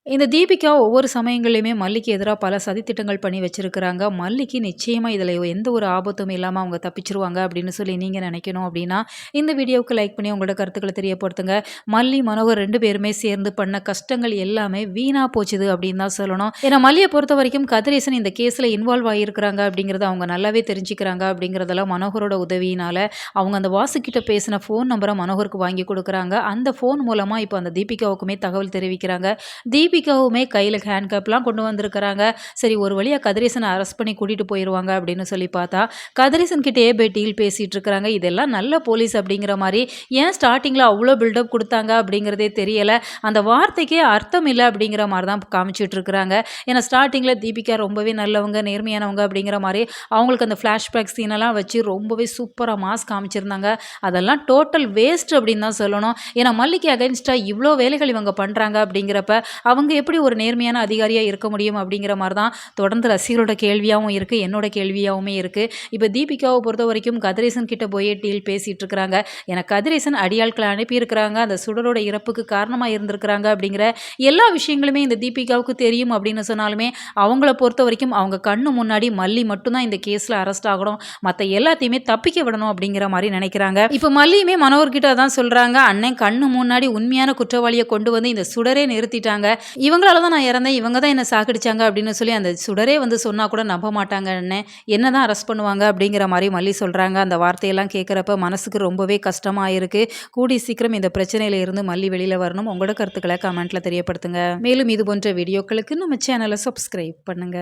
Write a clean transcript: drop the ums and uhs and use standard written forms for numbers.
இந்த தீபிகா ஒவ்வொரு சமயங்கள்லயுமே மல்லிக்கு எதிரா பல சதித்திட்டங்கள் பண்ணி வச்சிருக்கிறாங்க. மல்லிக்கு நிச்சயமா இதுல எந்த ஒரு ஆபத்தும் இல்லாம அவங்க தப்பிச்சுருவாங்க அப்படின்னு சொல்லி நீங்க நினைக்கணும் அப்படின்னா, இந்த வீடியோவுக்கு லைக் பண்ணி உங்களோட கருத்துக்கள தெரியப்படுத்துங்க. மல்லி, மனோகர் 2 பேருமே சேர்ந்து பண்ண கஷ்டங்கள் எல்லாமே வீணா போச்சுது அப்படின்னு தான் சொல்லணும். ஏன்னா மல்லிய பொறுத்தவரைக்கும் கதிரேசன் இந்த கேஸ்ல இன்வால்வ் ஆகியிருக்கிறாங்க அப்படிங்கிறத அவங்க நல்லாவே தெரிஞ்சுக்கிறாங்க அப்படிங்கிறதெல்லாம் மனோகரோட உதவியினால அவங்க அந்த வாசுகிட்ட பேசின ஃபோன் நம்பர மனோகருக்கு வாங்கி குடுக்குறாங்க. அந்த ஃபோன் மூலமா இப்ப அந்த தீபிகாவுக்குமே தகவல் தெரிவிக்கிறாங்க. தீபிகாவுமே கையில ஹேண்ட்கப்லாம் கொண்டு வந்திருக்கிறாங்க. சரி ஒரு வழியா கதிரேசன அரெஸ்ட் பண்ணி கூட்டிட்டு போயிருவாங்க அப்படின்னு சொல்லி பார்த்தா, கதிரேசன் கிட்டயே போய் டீல் பேசிட்டு இருக்கிறாங்க. இதெல்லாம் நல்ல போலீஸ் அப்படிங்கிற மாரி ஏன் ஸ்டார்ட்டிங்ல அவ்ளோ பில்டப் குடுத்தாங்க அப்படிங்கிறதே தெரியல. அந்த வார்த்தைக்கே அர்த்தம் இல்ல அப்படிங்கிற மாரி தான் காமிச்சிட்டு இருக்கிறாங்க. ஏன்னா ஸ்டார்ட்டிங்ல தீபிகா ரொம்பவே நல்லவங்க, நேர்மையானவங்க அப்படிங்கிற மாரி அவங்களுக்கு அந்த ஃபிளாஷ்பேக் சீனெல்லாம் வச்சு ரொம்பவே சூப்பரா மாஸ் காமிச்சிருந்தாங்க. அதெல்லாம் டோட்டல் வேஸ்ட் அப்படின்னு தான் சொல்லணும். ஏன்னா மல்லிக்கு அகைன்ஸ்டா இவ்ளோ வேலைகள் இவங்க பண்றாங்க அப்படிங்கிறப்ப அவங்க எப்படி ஒரு நேர்மையான அதிகாரியா இருக்க முடியும் அப்படிங்கிற மாரி தான் தொடர்ந்து ரசிகர்களோட கேள்வியாவும் இருக்கு. என்னோட கேள்வியாவுமே இருக்கு. இப்ப தீபிகாவ பொறுத்தவரைக்கும் கதிரேசன் கிட்ட போய் டீல் பேசிட்டு இருக்கிறாங்க. ஏன்னா கதிரேசன் அடியாட்கள அனுப்பியிருக்கிறாங்க. அந்த சுடரோட இறப்புக்கு காரணமா இருந்திருக்கிறாங்க அப்படிங்கிற எல்லா விஷயங்களுமே இந்த தீபிகாவுக்கு தெரியும் அப்படின்னு சொன்னாலுமே, அவங்கள பொறுத்தவரைக்கும் அவங்க கண்ணு முன்னாடி மல்லி மட்டும் தான் இந்த கேஸ்ல அரெஸ்ட் ஆகணும். மத்த எல்லாத்தையுமே தப்பிக்க விடணும் அப்படிங்கிற மாரி நினைக்கிறாங்க. இப்ப மல்லியுமே மனோகர் கிட்ட தான் சொல்றாங்க. அண்ணன் கண்ணு முன்னாடி உண்மையான குற்றவாளிய கொண்டு வந்து இந்த சுடரே நிறுத்திட்டாங்க. இவங்களால தான் நான் இறந்தேன். இவங்க தான் என்ன சாகடிச்சாங்க அப்படின்னு சொல்லி அந்த சுடரே வந்து சொன்னா கூட நம்ப மாட்டாங்க அண்ணே. என்ன தான் அரெஸ்ட் பண்ணுவாங்க அப்படிங்கிற மாரி மல்லி சொல்றாங்க. அந்த வார்த்தையெல்லாம் கேட்கிறப்ப மனசுக்கு ரொம்பவே கஷ்டமா இருக்கு. கூடிய சீக்கிரம் இந்த பிரச்சனையில இருந்து மல்லி வெளியில வரணும். உங்களோட கருத்துக்கள கமெண்ட்ல தெரியப்படுத்துங்க. மேலும் இது போன்ற வீடியோக்களுக்கு நம்ம சேனலை சப்ஸ்கிரைப் பண்ணுங்க.